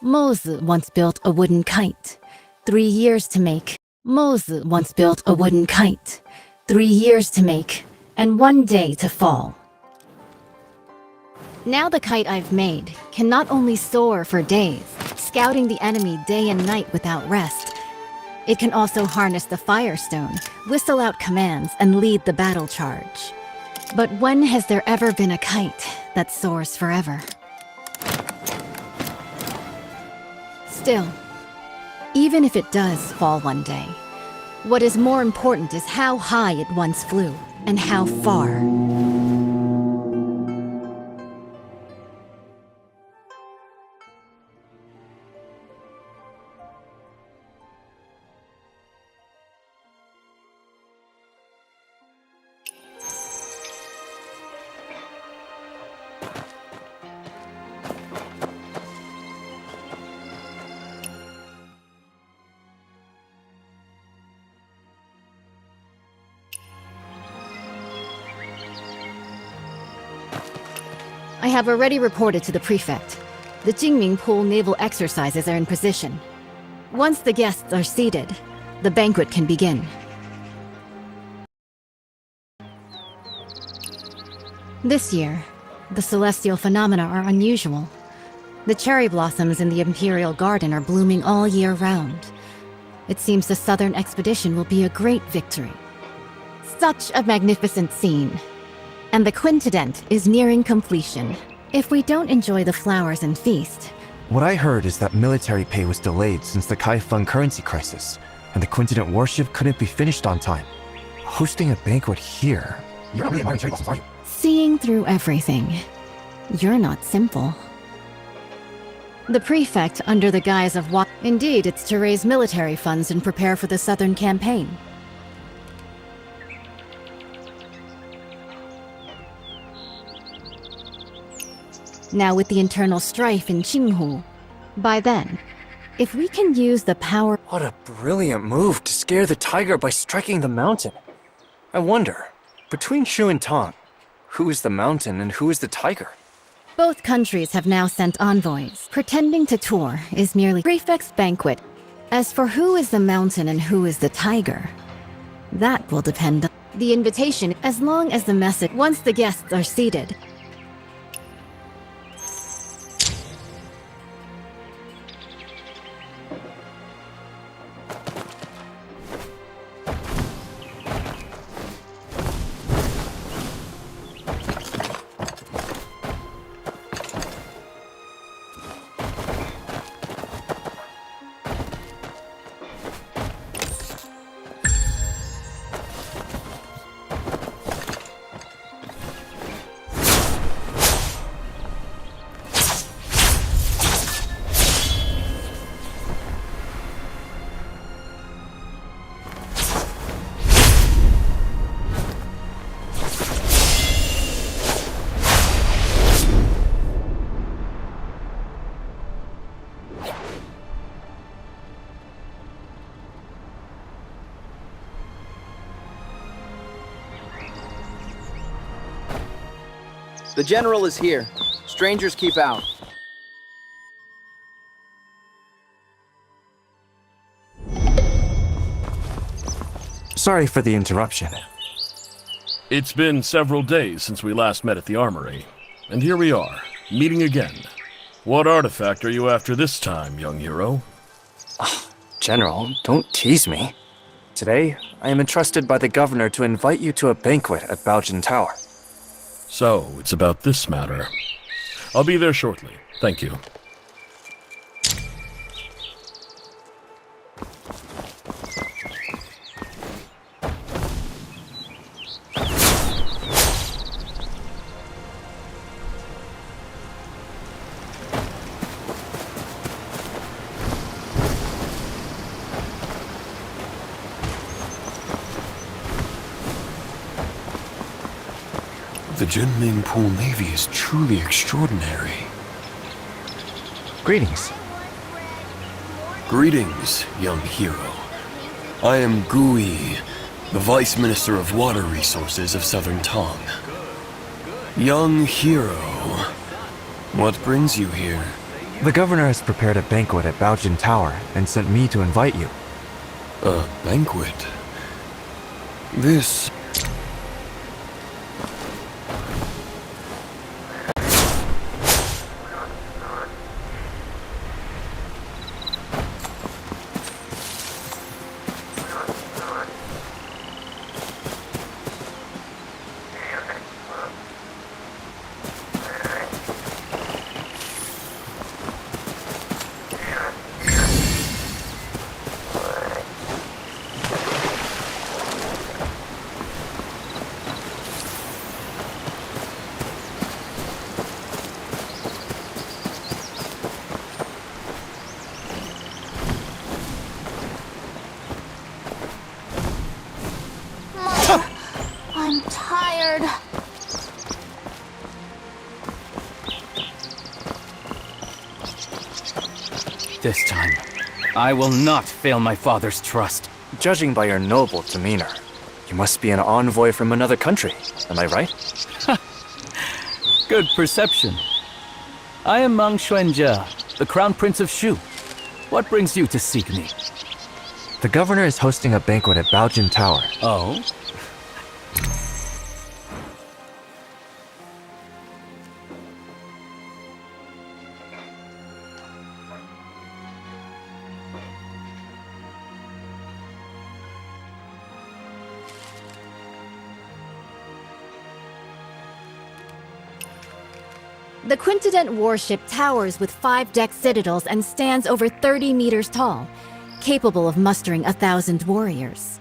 Mozu once built a wooden kite. 3 years to make. Mozu once built a wooden kite. 3 years to make, and 1 day to fall. Now the kite I've made can not only soar for days, scouting the enemy day and night without rest, it can also harness the firestone, whistle out commands, and lead the battle charge. But when has there ever been a kite that soars forever? Still, even if it does fall one day, what is more important is how high it once flew, and how far. I have already reported to the prefect. The Jingming Pool naval exercises are in position. Once the guests are seated, the banquet can begin. This year, the celestial phenomena are unusual. The cherry blossoms in the Imperial Garden are blooming all year round. It seems the Southern expedition will be a great victory. Such a magnificent scene. And the quintident is nearing completion. If we don't enjoy the flowers and feast... What I heard is that military pay was delayed since the Kaifeng currency crisis, and the quintident warship couldn't be finished on time. Hosting a banquet here... You're not really admiring cherry blossoms, are you? Seeing through everything. You're not simple. The prefect, under the guise of what? Indeed, it's to raise military funds and prepare for the Southern campaign. Now with the internal strife in Qinghu, by then, if we can use the power... What a brilliant move to scare the tiger by striking the mountain. I wonder, between Shu and Tang, who is the mountain and who is the tiger? Both countries have now sent envoys. Pretending to tour is merely prefect's banquet. As for who is the mountain and who is the tiger, that will depend on the invitation as long as the message... Once the guests are seated, The general is here. Strangers keep out. Sorry for the interruption. It's been several days since we last met at the armory, and here we are, meeting again. What artifact are you after this time, young hero? General, don't tease me. Today, I am entrusted by the governor to invite you to a banquet at Baojin Tower. So, it's about this matter. I'll be there shortly. Thank you. The Jinming Pool Navy is truly extraordinary. Greetings. Greetings, young hero. I am Gui, the Vice Minister of Water Resources of Southern Tang. Young hero, what brings you here? The governor has prepared a banquet at Baojin Tower and sent me to invite you. A banquet? This... I'm tired. This time, I will not fail my father's trust. Judging by your noble demeanor, you must be an envoy from another country, am I right? Good perception. I am Mang Xuanjia, the Crown Prince of Shu. What brings you to seek me? The governor is hosting a banquet at Baojin Tower. Oh? The Quintident warship towers with 5-deck citadels and stands over 30 meters tall, capable of mustering 1,000 warriors.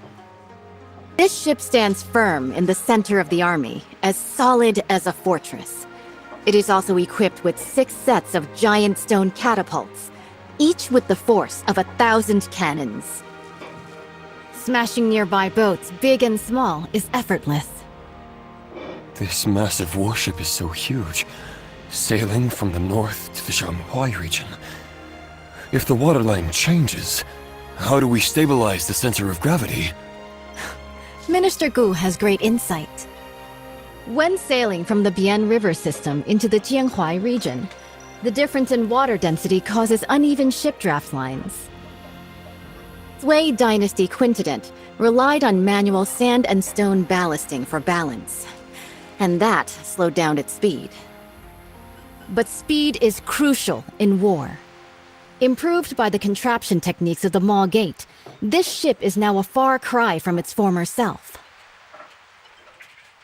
This ship stands firm in the center of the army, as solid as a fortress. It is also equipped with 6 sets of giant stone catapults, each with the force of 1,000 cannons. Smashing nearby boats, big and small, is effortless. This massive warship is so huge, sailing from the north to the Shanghai region. If the waterline changes, how do we stabilize the center of gravity? Minister Gu has great insight. When sailing from the Bian River system into the Jianghua region, the difference in water density causes uneven ship draft lines. Sui Dynasty Quintident relied on manual sand and stone ballasting for balance, and that slowed down its speed. But speed is crucial in war. Improved by the contraption techniques of the Maw Gate, this ship is now a far cry from its former self.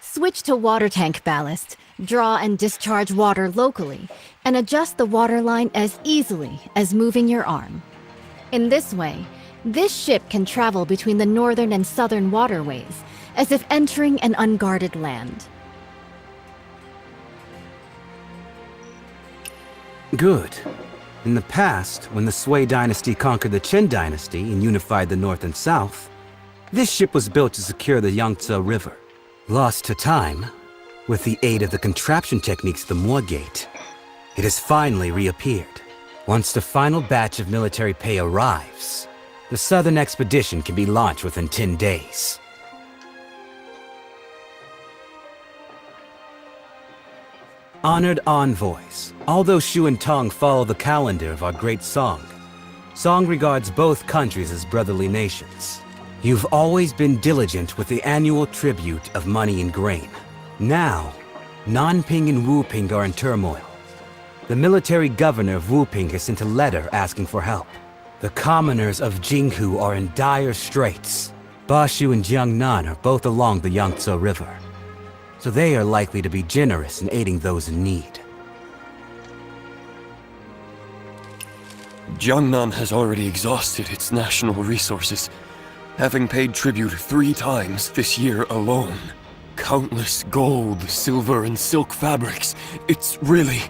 Switch to water tank ballast, draw and discharge water locally, and adjust the waterline as easily as moving your arm. In this way, this ship can travel between the northern and southern waterways, as if entering an unguarded land. Good. In the past, when the Sui dynasty conquered the Qin dynasty and unified the north and south, this ship was built to secure the Yangtze River. Lost to time, with the aid of the contraption techniques of the Maw Gate, it has finally reappeared. Once the final batch of military pay arrives, the southern expedition can be launched within 10 days. Honored envoys, although Shu and Tong follow the calendar of our great Song, Song regards both countries as brotherly nations. You've always been diligent with the annual tribute of money and grain. Now, Nanping and Wuping are in turmoil. The military governor of Wuping has sent a letter asking for help. The commoners of Jinghu are in dire straits. Bashu and Jiangnan are both along the Yangtze River, so they are likely to be generous in aiding those in need. Jiangnan has already exhausted its national resources, having paid tribute 3 times this year alone. Countless gold, silver, and silk fabrics. It's really...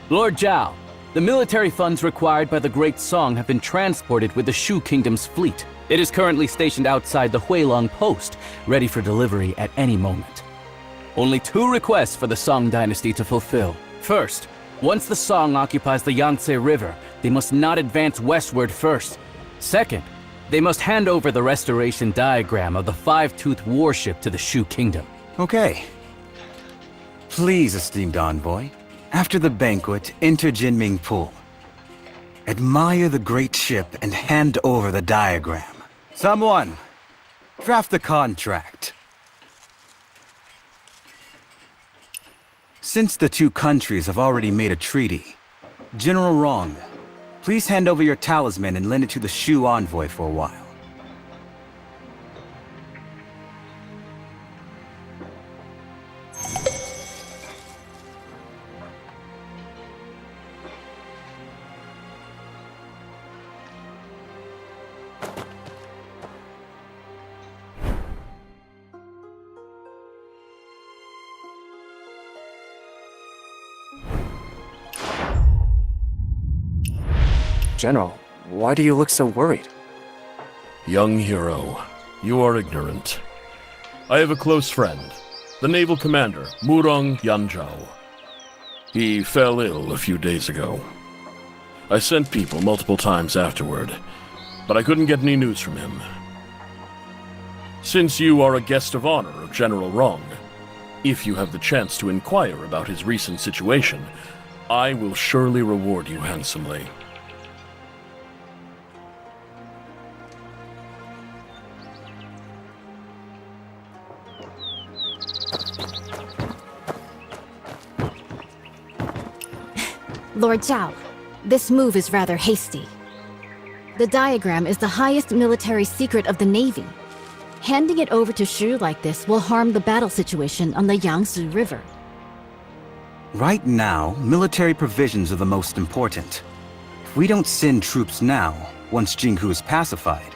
Lord Zhao, the military funds required by the Great Song have been transported with the Shu Kingdom's fleet. It is currently stationed outside the Huilong Post, ready for delivery at any moment. Only 2 requests for the Song dynasty to fulfill. First, once the Song occupies the Yangtze River, they must not advance westward first. Second, they must hand over the restoration diagram of the 5-toothed warship to the Shu Kingdom. Okay. Please, esteemed envoy, After the banquet, enter Jinming Pool. Admire the great ship and hand over the diagram. Someone, draft the contract. Since the two countries have already made a treaty, General Rong, please hand over your talisman and lend it to the Shu envoy for a while. General, why do you look so worried? Young hero, you are ignorant. I have a close friend, the naval commander, Murong Yanzhao. He fell ill a few days ago. I sent people multiple times afterward, but I couldn't get any news from him. Since you are a guest of honor of General Rong, if you have the chance to inquire about his recent situation, I will surely reward you handsomely. Lord Zhao, this move is rather hasty. The diagram is the highest military secret of the Navy. Handing it over to Shu like this will harm the battle situation on the Yangtze River. Right now, military provisions are the most important. If we don't send troops now, once Jinghu is pacified,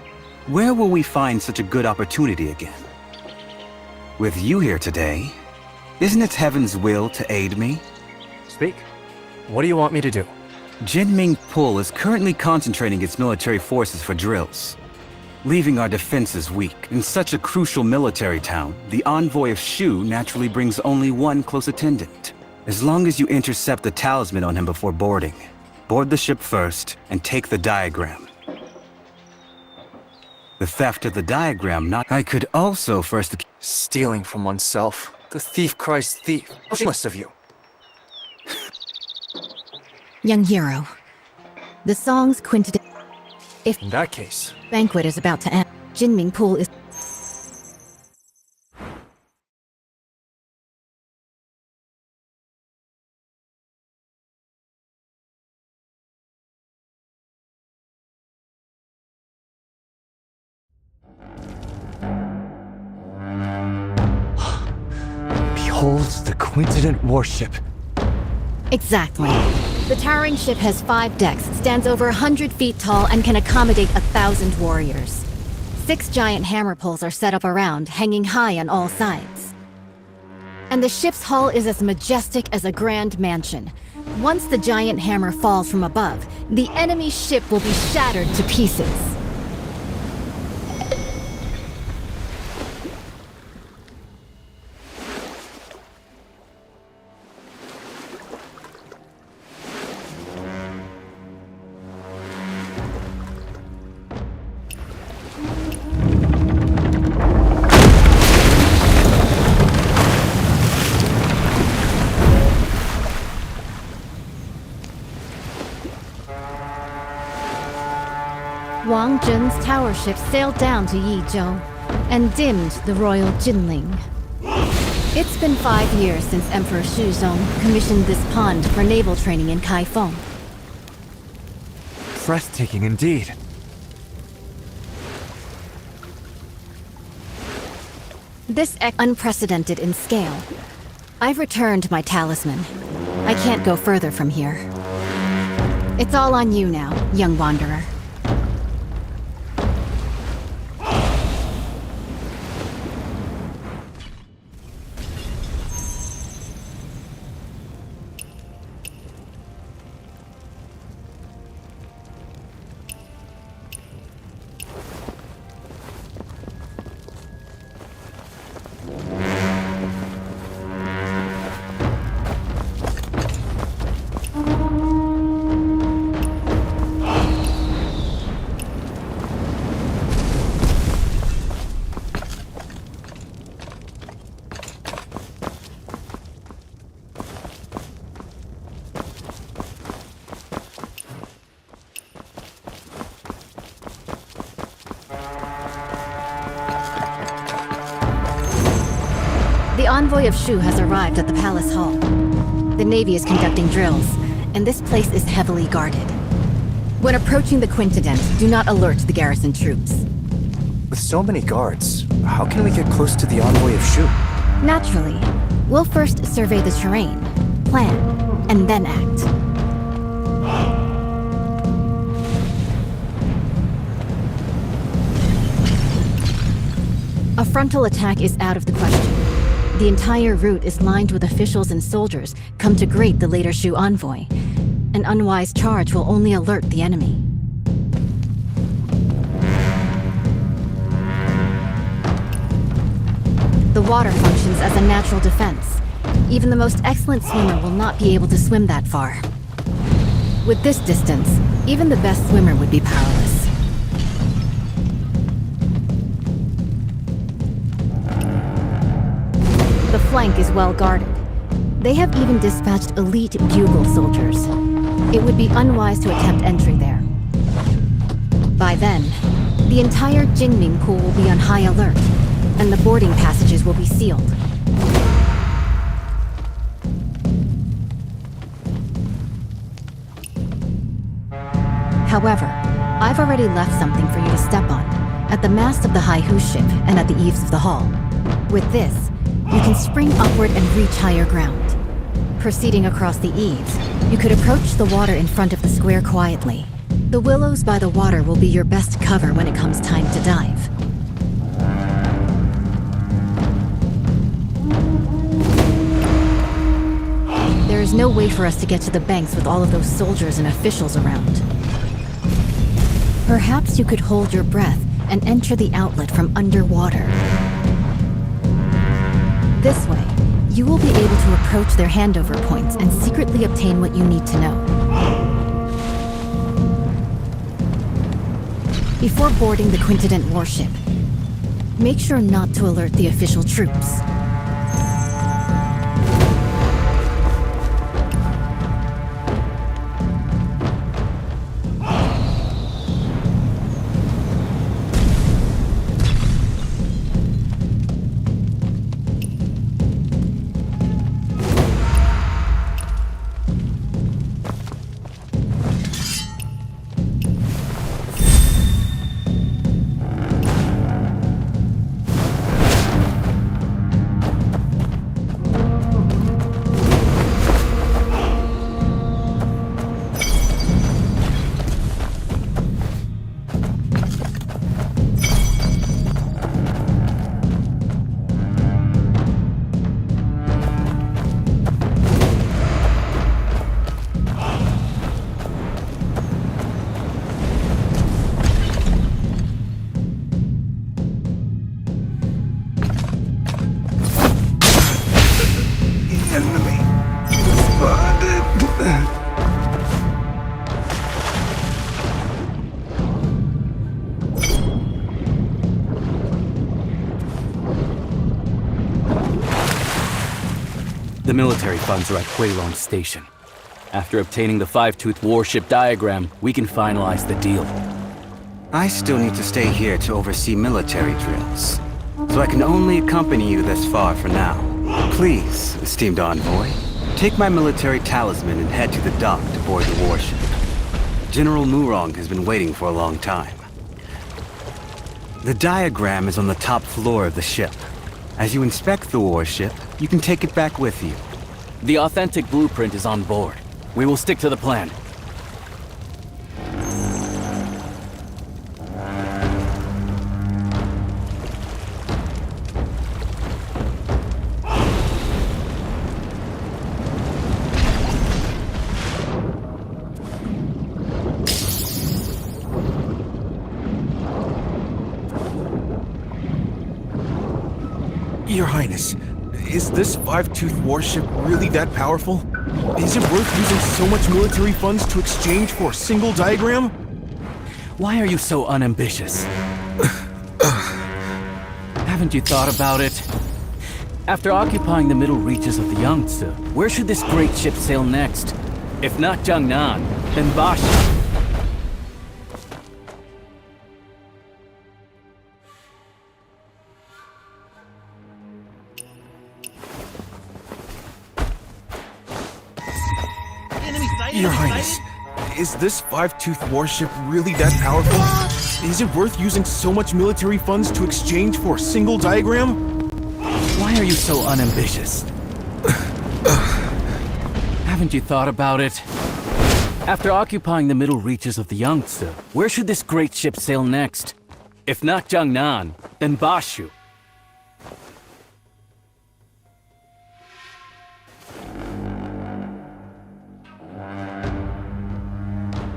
where will we find such a good opportunity again? With you here today, isn't it heaven's will to aid me? Speak. What do you want me to do? Jinming Pul is currently concentrating its military forces for drills, leaving our defenses weak. In such a crucial military town, the envoy of Shu naturally brings only one close attendant. As long as you intercept the talisman on him before boarding, board the ship first and take the diagram. The theft of the diagram I could also first... Stealing from oneself. The thief cries thief. How shameless of you. Young hero, the song's quintet. If In that case, banquet is about to end, Jinming Pool is... behold the Quintinent warship. Exactly. The towering ship has 5 decks, stands over 100 feet tall, and can accommodate 1,000 warriors. 6 giant hammer poles are set up around, hanging high on all sides. And the ship's hull is as majestic as a grand mansion. Once the giant hammer falls from above, the enemy ship will be shattered to pieces. Wang Zhen's tower ship sailed down to Yizhou and dimmed the royal Jinling. It's been 5 years since Emperor Shuzong commissioned this pond for naval training in Kaifeng. Breathtaking indeed. This unprecedented in scale. I've returned my talisman. I can't go further from here. It's all on you now, young wanderer. envoy of Shu has arrived at the palace hall. The Navy is conducting drills, and this place is heavily guarded. When approaching the Quintident, do not alert the garrison troops. With so many guards, how can we get close to the envoy of Shu? Naturally, we'll first survey the terrain, plan, and then act. A frontal attack is out of the question. The entire route is lined with officials and soldiers come to greet the later Shu envoy. An unwise charge will only alert the enemy. The water functions as a natural defense. Even the most excellent swimmer will not be able to swim that far. With this distance, even the best swimmer would be powerless. The flank is well guarded. They have even dispatched elite bugle soldiers. It would be unwise to attempt entry there. By then, the entire Jinming pool will be on high alert, and the boarding passages will be sealed. However, I've already left something for you to step on, at the mast of the Haihu ship and at the eaves of the hall. With this, you can spring upward and reach higher ground. Proceeding across the eaves, you could approach the water in front of the square quietly. The willows by the water will be your best cover when it comes time to dive. There is no way for us to get to the banks with all of those soldiers and officials around. Perhaps you could hold your breath and enter the outlet from underwater. This way, you will be able to approach their handover points and secretly obtain what you need to know. Before boarding the Quintident warship, make sure not to alert the official troops. The military funds are at Huilong Station. After obtaining the five-tooth warship diagram, we can finalize the deal. I still need to stay here to oversee military drills, so I can only accompany you this far for now. Please, esteemed envoy, take my military talisman and head to the dock to board the warship. General Murong has been waiting for a long time. The diagram is on the top floor of the ship. As you inspect the warship, you can take it back with you. The authentic blueprint is on board. We will stick to the plan. Your Highness, is this five-tooth warship really that powerful? Is it worth using so much military funds to exchange for a single diagram? Why are you so unambitious? Haven't you thought about it? After occupying the middle reaches of the Yangtze, where should this great ship sail next? If not Jiangnan, then Basha. Is this five-tooth warship really that powerful? Is it worth using so much military funds to exchange for a single diagram? Why are you so unambitious? Haven't you thought about it? After occupying the middle reaches of the Yangtze, where should this great ship sail next? If not Jiangnan, then Bashu.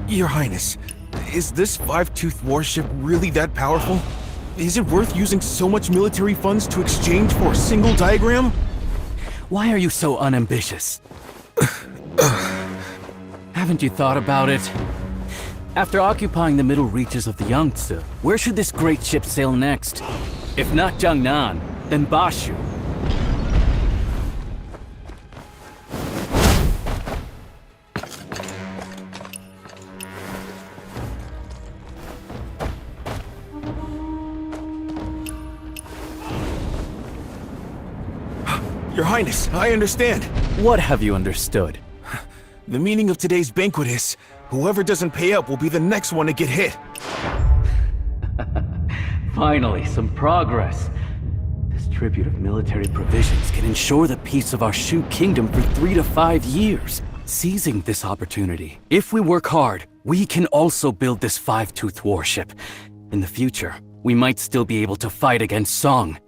Your Highness, is this five-tooth warship really that powerful? Is it worth using so much military funds to exchange for a single diagram? Why are you so unambitious? Haven't you thought about it? After occupying the middle reaches of the Yangtze, where should this great ship sail next? If not Jiangnan, then Bashu. Your Highness, I understand. What have you understood? The meaning of today's banquet is, whoever doesn't pay up will be the next one to get hit. Finally, some progress. This tribute of military provisions can ensure the peace of our Shu kingdom for 3 to 5 years. Seizing this opportunity, if we work hard, we can also build this five-tooth warship. In the future, we might still be able to fight against Song.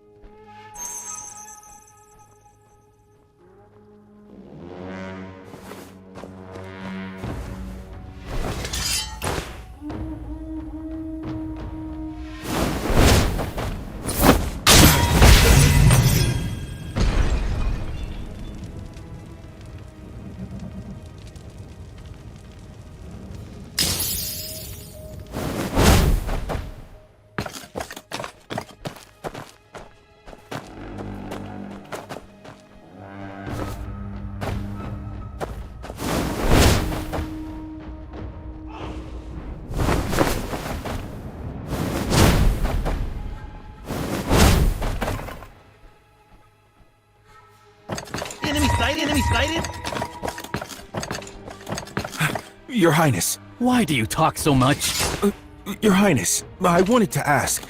Enemy sighted! Your Highness. Why do you talk so much? Your Highness, I wanted to ask,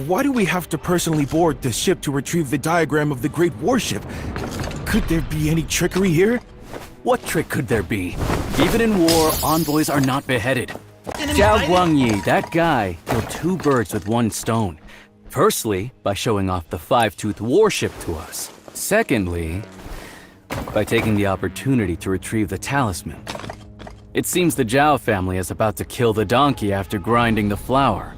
why do we have to personally board the ship to retrieve the diagram of the great warship? Could there be any trickery here? What trick could there be? Even in war, envoys are not beheaded. Zhao Guangyi, that guy, killed 2 birds with 1 stone. Firstly, by showing off the five-tooth warship to us. Secondly, by taking the opportunity to retrieve the talisman. It seems the Zhao family is about to kill the donkey after grinding the flour.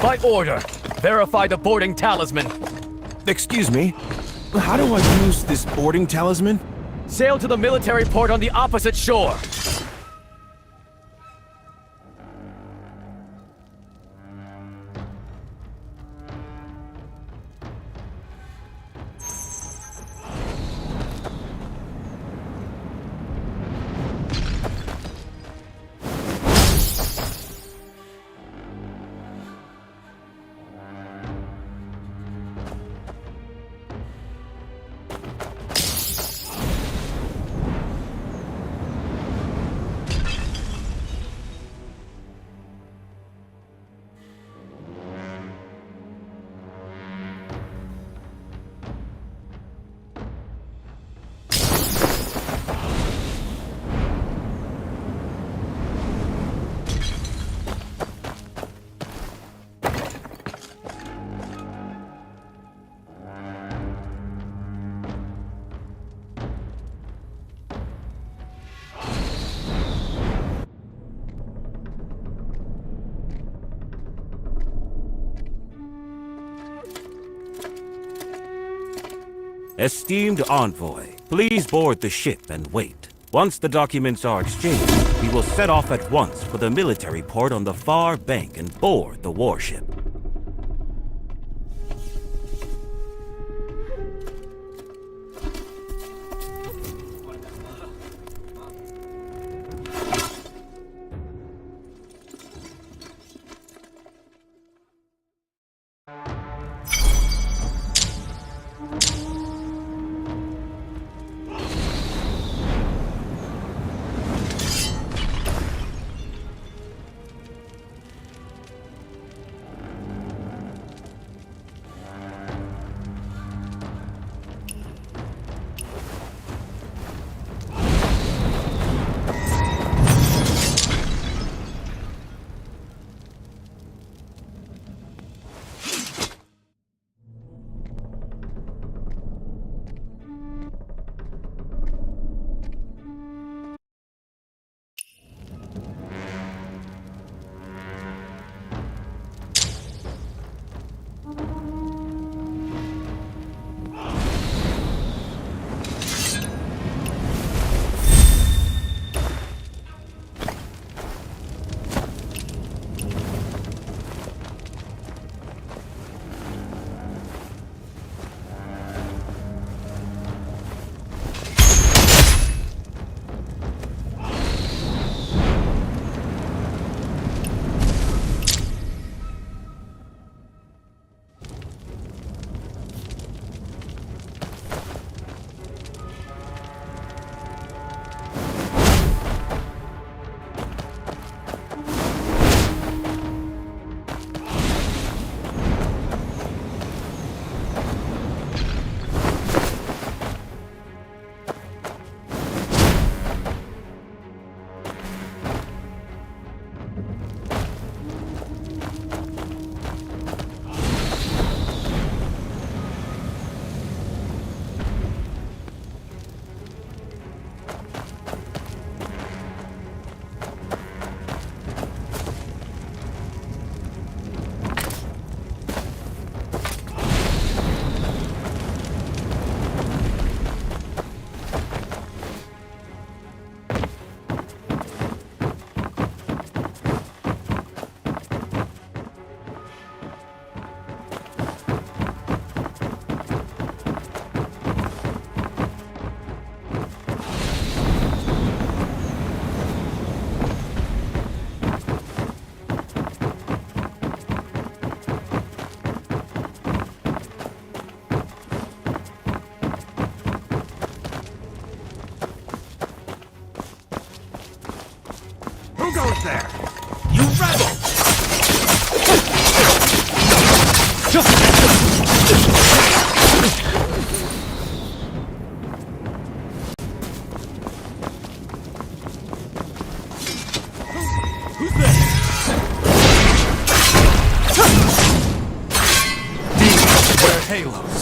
By order, verify the boarding talisman. Excuse me, how do I use this boarding talisman? Sail to the military port on the opposite shore. Esteemed envoy, please board the ship and wait. Once the documents are exchanged, we will set off at once for the military port on the far bank and board the warship. goes there? You rebel! Who's there? Demons wear halos.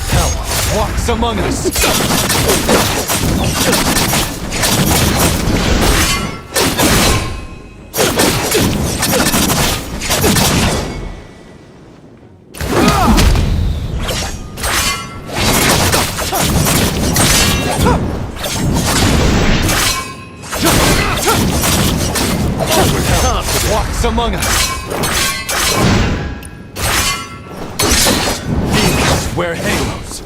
Hell walks among us. Walks among us. Demons wear halos.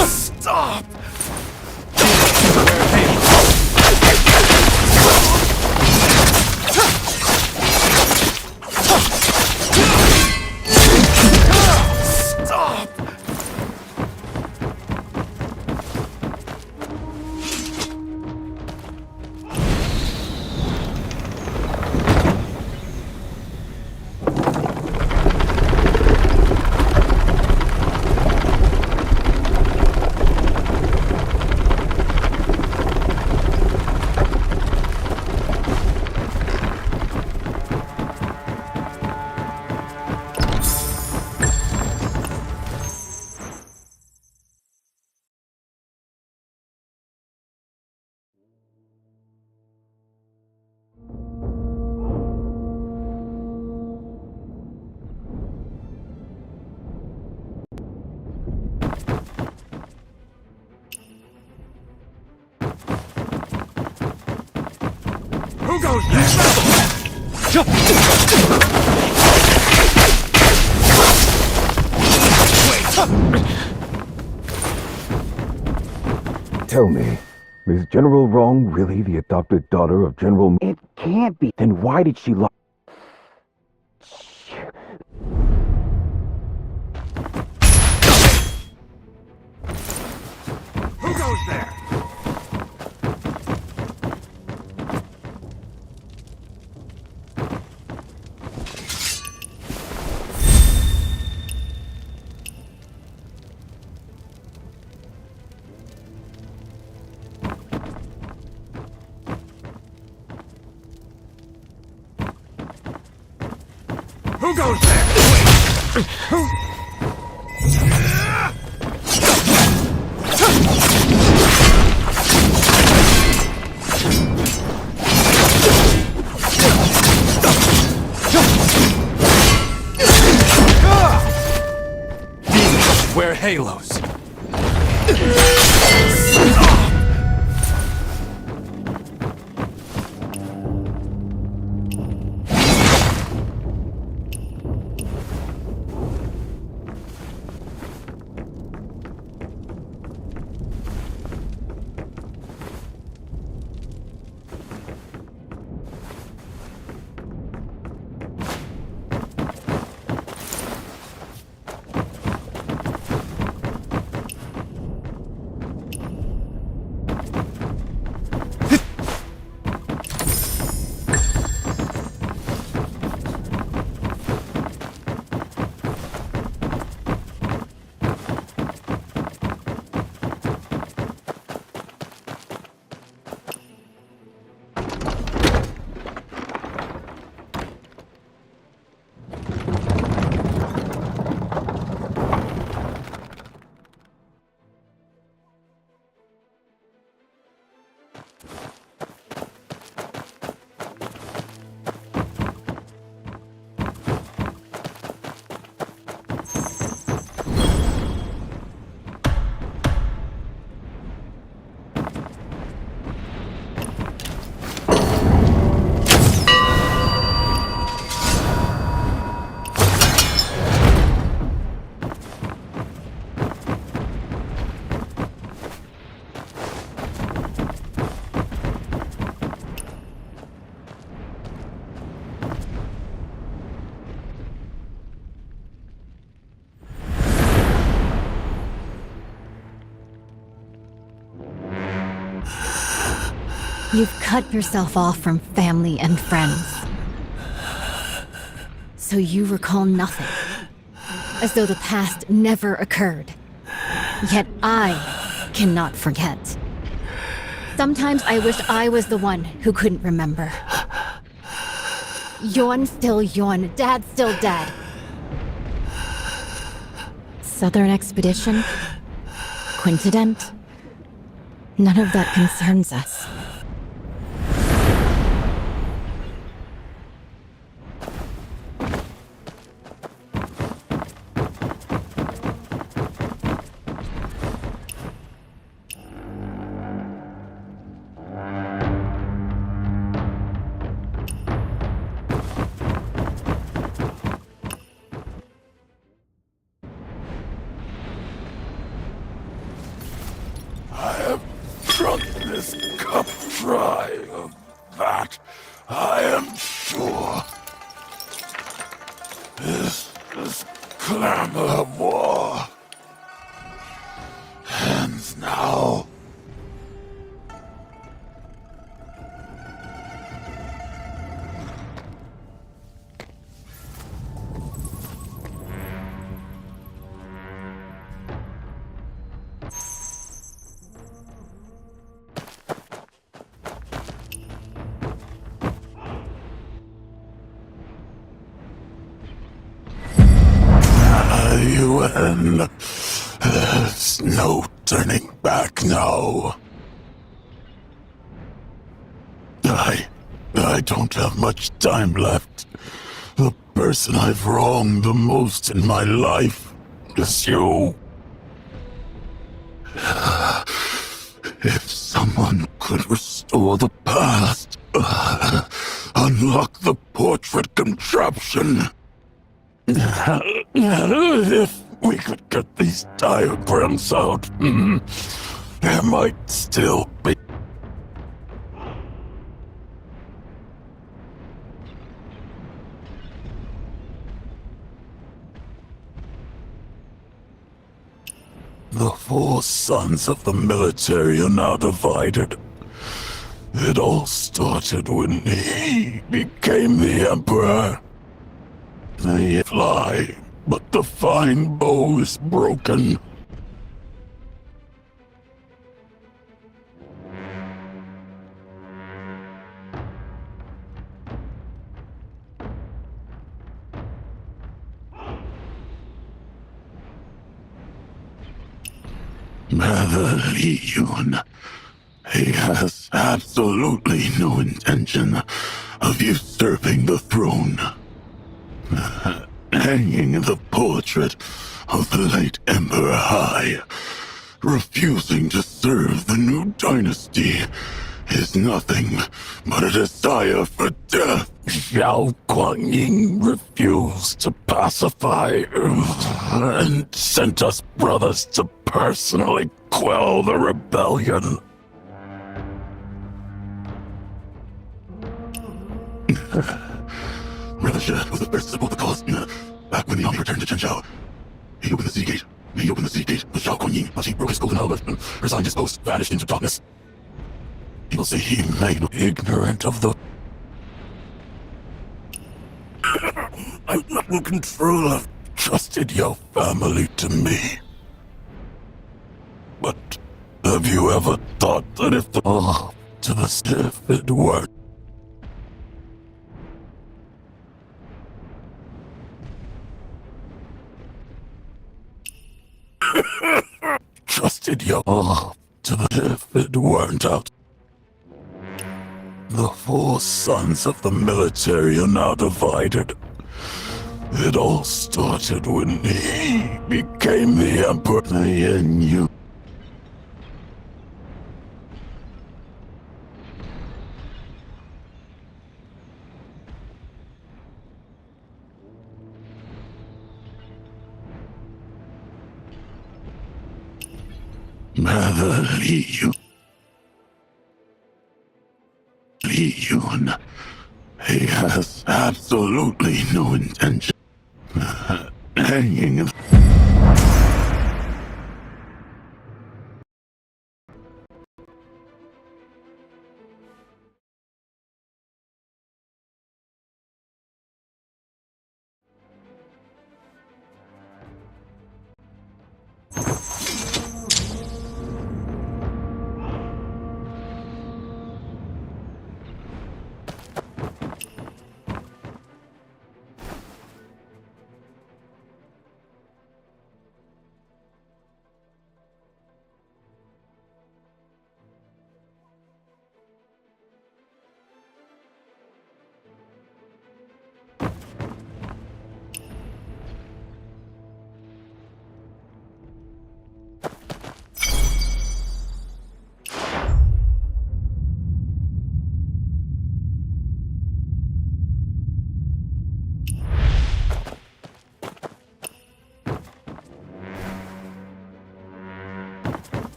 Stop! Who goes there? Tell me, is General Wrong really the adopted daughter of General... It can't be. Then why did she lie? Who goes there? Who goes there? Demons wear halos. cut yourself off from family and friends. So you recall nothing, as though the past never occurred. Yet I cannot forget. Sometimes I wish I was the one who couldn't remember. Yon still Yon, Dad still Dad. Southern Expedition? Coincident? None of that concerns us. I have drunk this cup dry of that, I am sure. This clamor of war ends now. UN. There's no turning back now. I don't have much time left. The person I've wronged the most in my life is you. If someone could restore the past, unlock the portrait contraption. If we could get these diagrams out, there might still be. The four sons of the military are now divided. It all started when he became the emperor. They fly, but the fine bow is broken. Legion. He has absolutely no intention of usurping the throne. Hanging the portrait of the late Emperor high, refusing to serve the new dynasty, is nothing but a desire for death. Xiao Guangying refused to pacify and sent us brothers to personally quell the rebellion. Relisha was the first to support the cause. Back when the army returned to Chenzhou, he opened the sea gate. He opened the sea gate with Xiao Guanyin, but he broke his golden helmet and resigned his post, vanished into darkness. People say he made ignorant of the... I'm not in control of... Trusted your family to me. But have you ever thought that if the... to the stiff it worked? Trusted your to the if it weren't out. The four sons of the military are now divided. It all started when he became the emperor. And you. Legion. He has absolutely no intention hanging.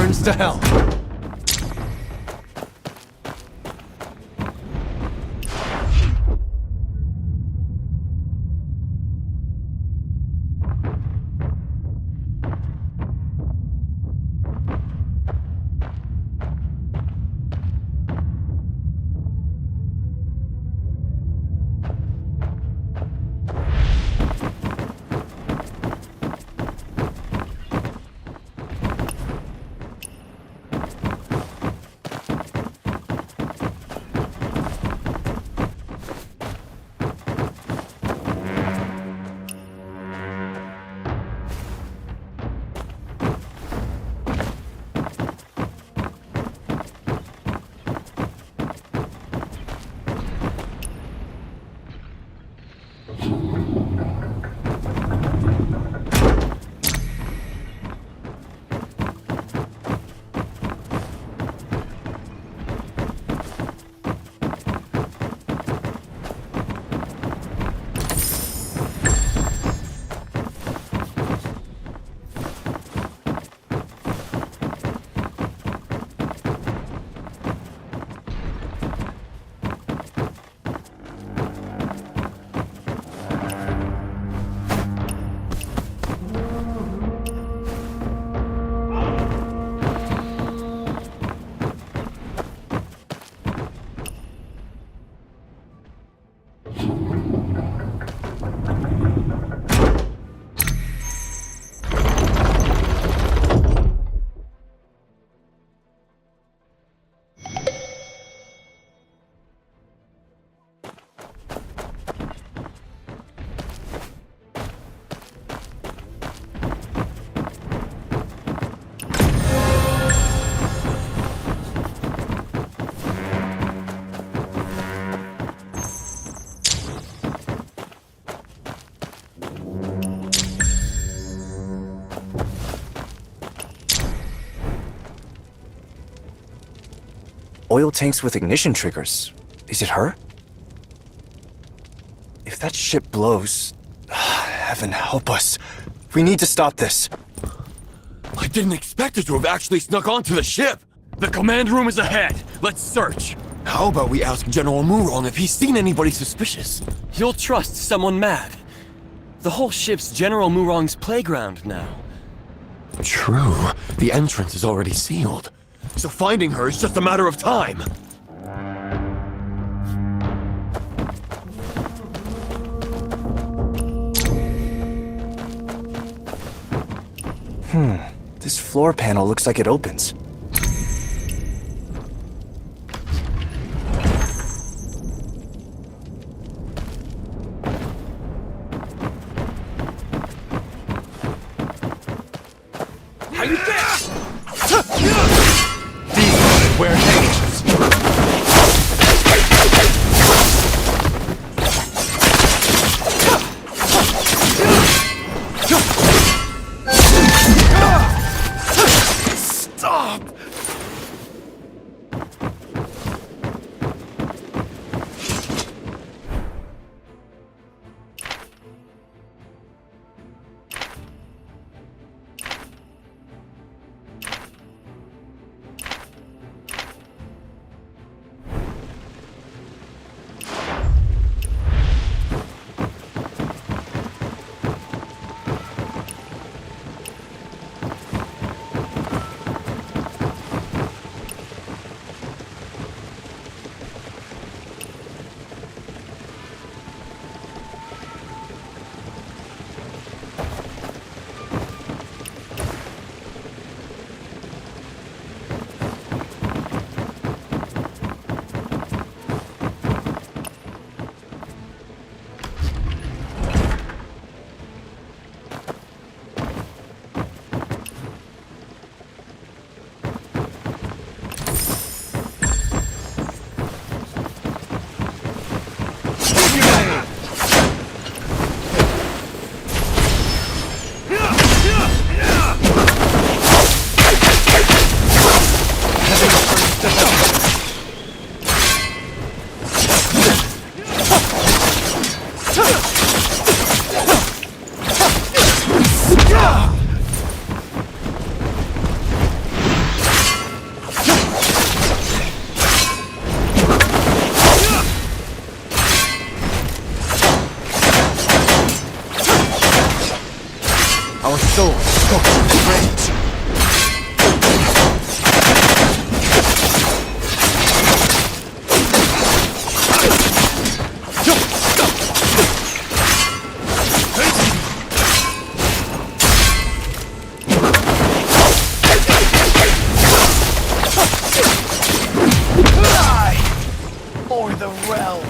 burns to hell. Oil tanks with ignition triggers. Is it her? If that ship blows... Heaven help us. We need to stop this. I didn't expect her to have actually snuck onto the ship! The command room is ahead! Let's search! How about we ask General Murong if he's seen anybody suspicious? You'll trust someone mad. The whole ship's General Murong's playground now. True. The entrance is already sealed. So finding her is just a matter of time. This floor panel looks like it opens. How you there? Where it hangs. Stop! realm.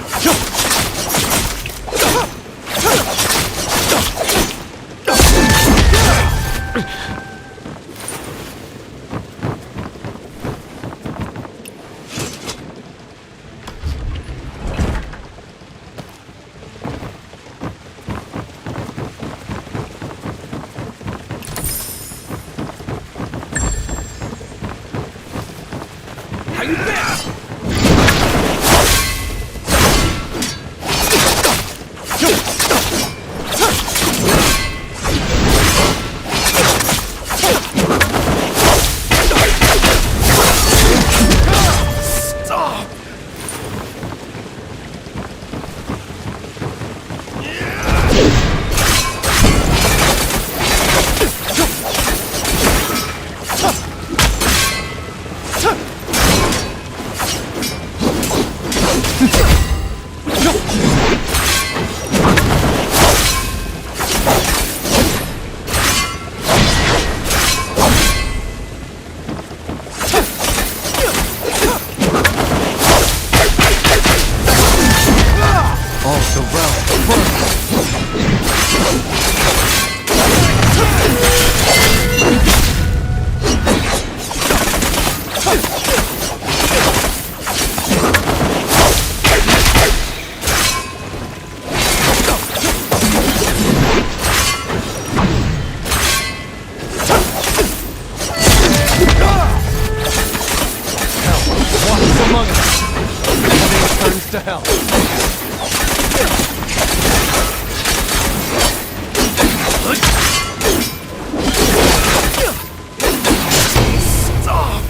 How you been? To hell. Stop!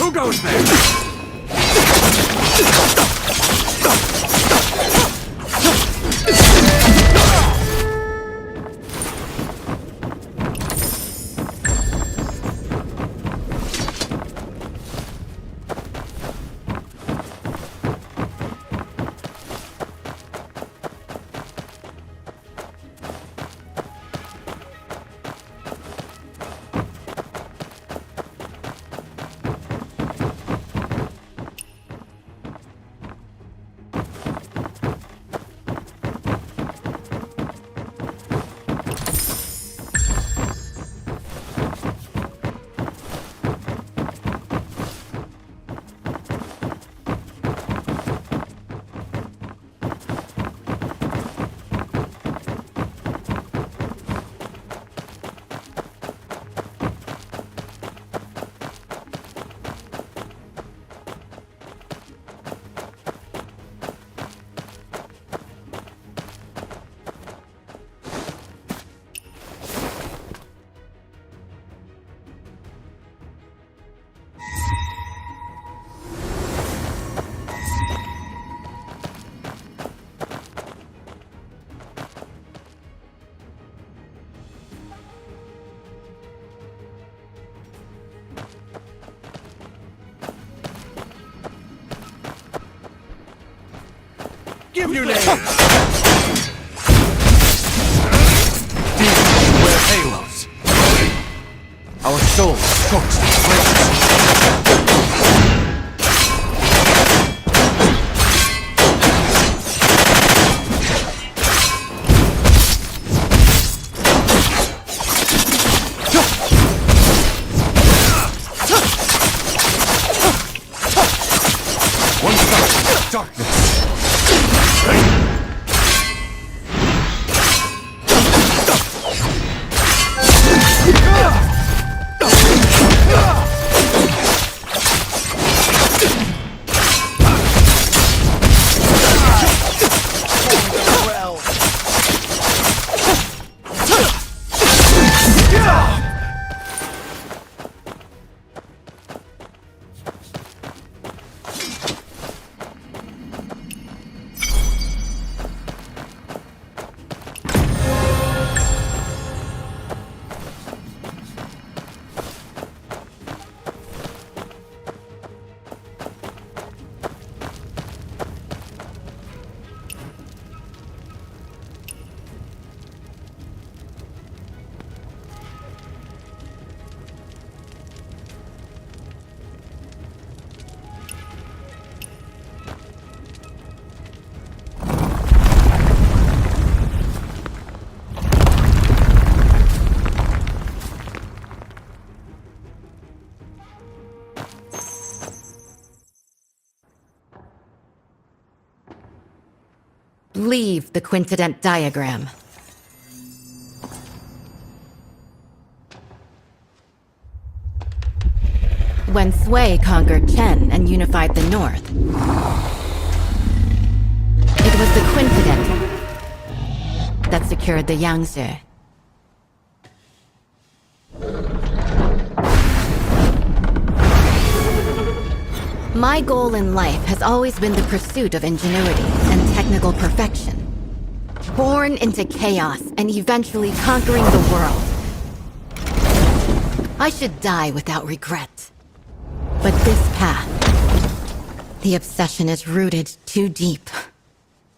Who goes there? Give your name! Demons wear halos. Our souls coaxed in flames. One side, darkness. Leave the quincident diagram. When Sui conquered Chen and unified the north, it was the quincident that secured the Yangtze. My goal in life has always been the pursuit of ingenuity and technical perfection. Born into chaos and eventually conquering the world. I should die without regret. But this path, the obsession is rooted too deep,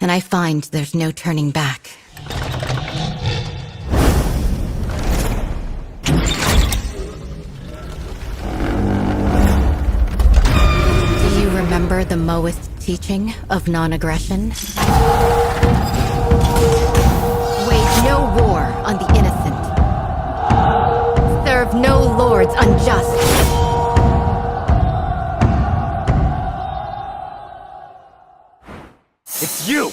and I find there's no turning back. Do you remember the Maoist teaching of non-aggression? Wage no war on the innocent. Serve no lords unjust. It's you!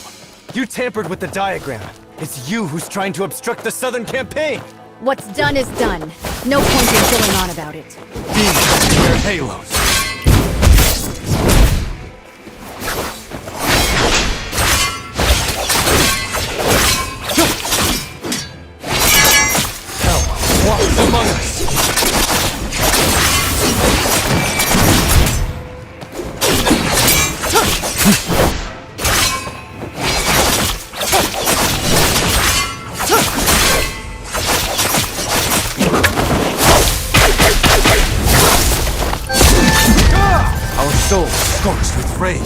You tampered with the diagram. It's you who's trying to obstruct the Southern campaign! What's done is done. No point in going on about it. Demons wear halos. Hell walks among us. Our souls scorched with rage.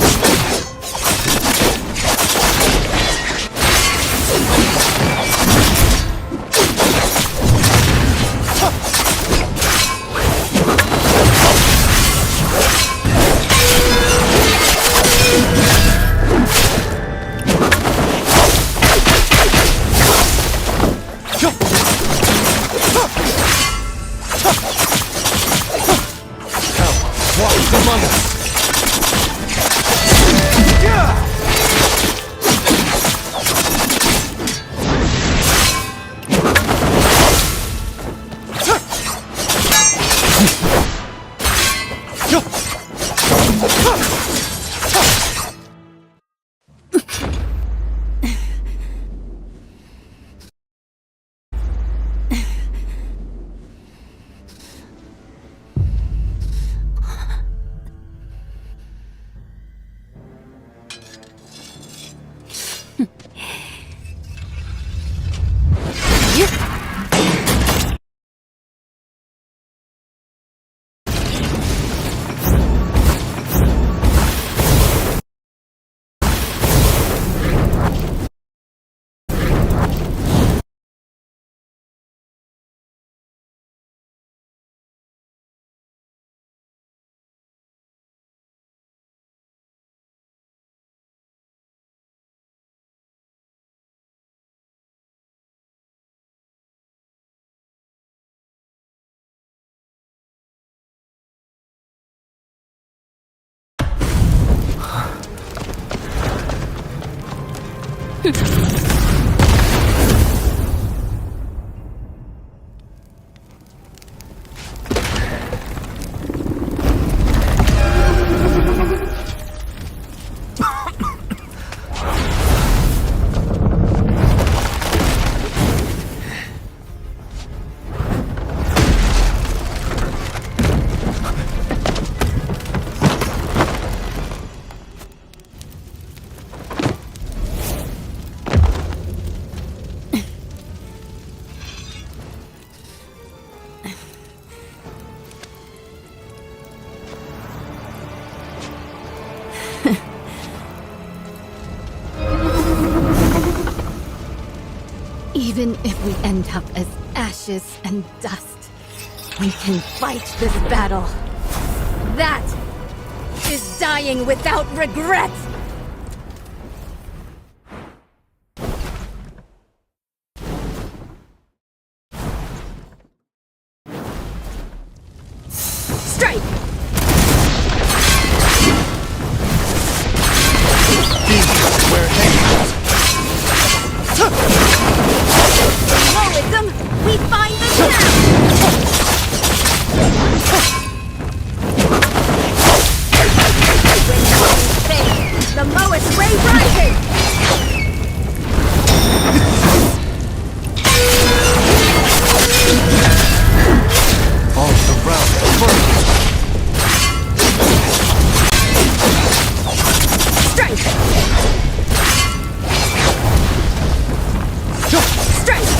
Walks among us. Even if we end up as ashes and dust, we can fight this battle. That is dying without regret! Strike! Demons wear halos. the lowest ray rising! All surround first. Strength! Strength!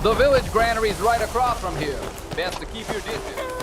The village granary's right across from here. Best to keep your distance.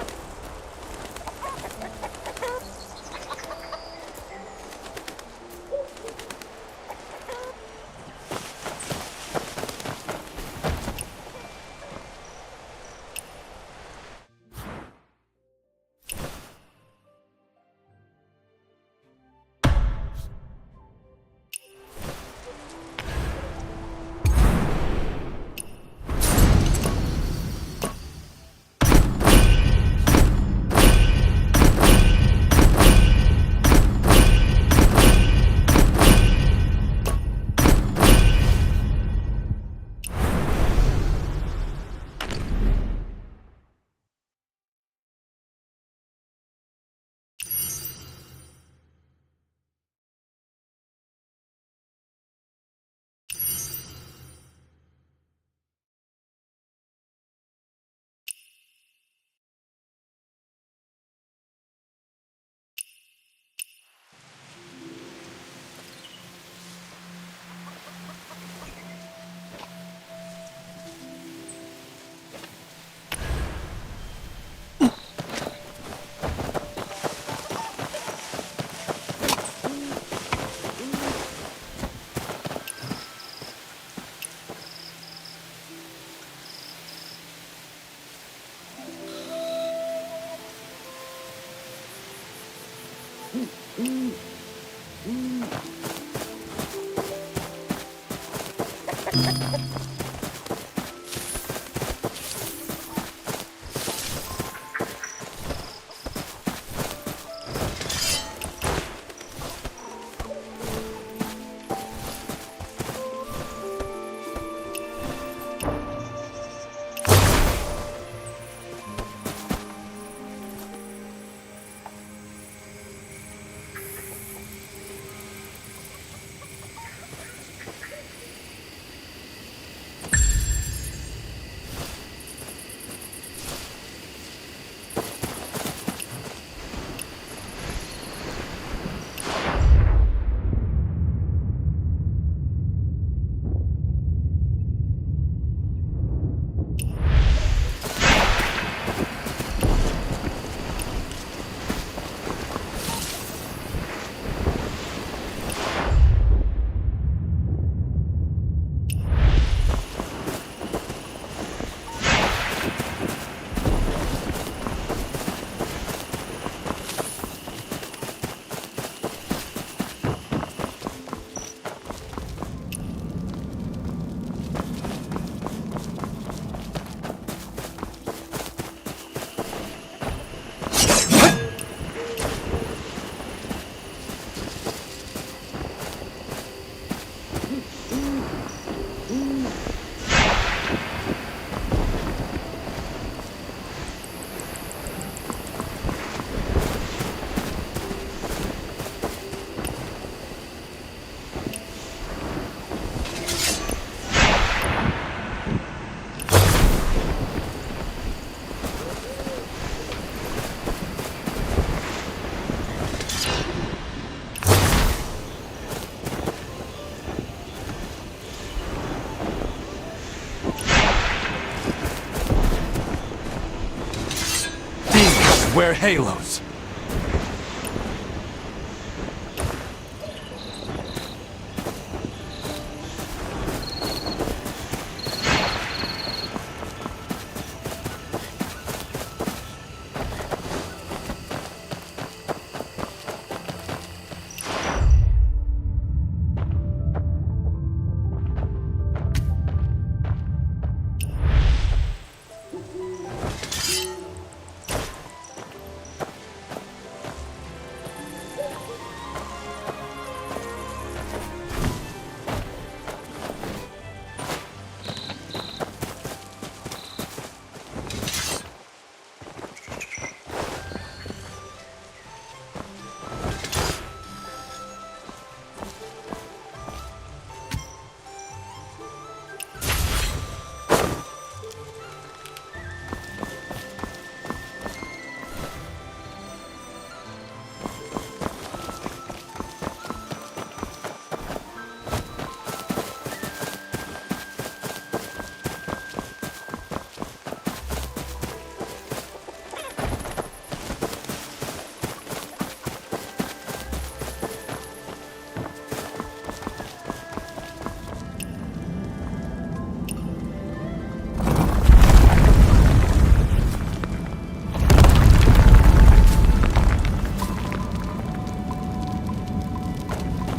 Wear halos.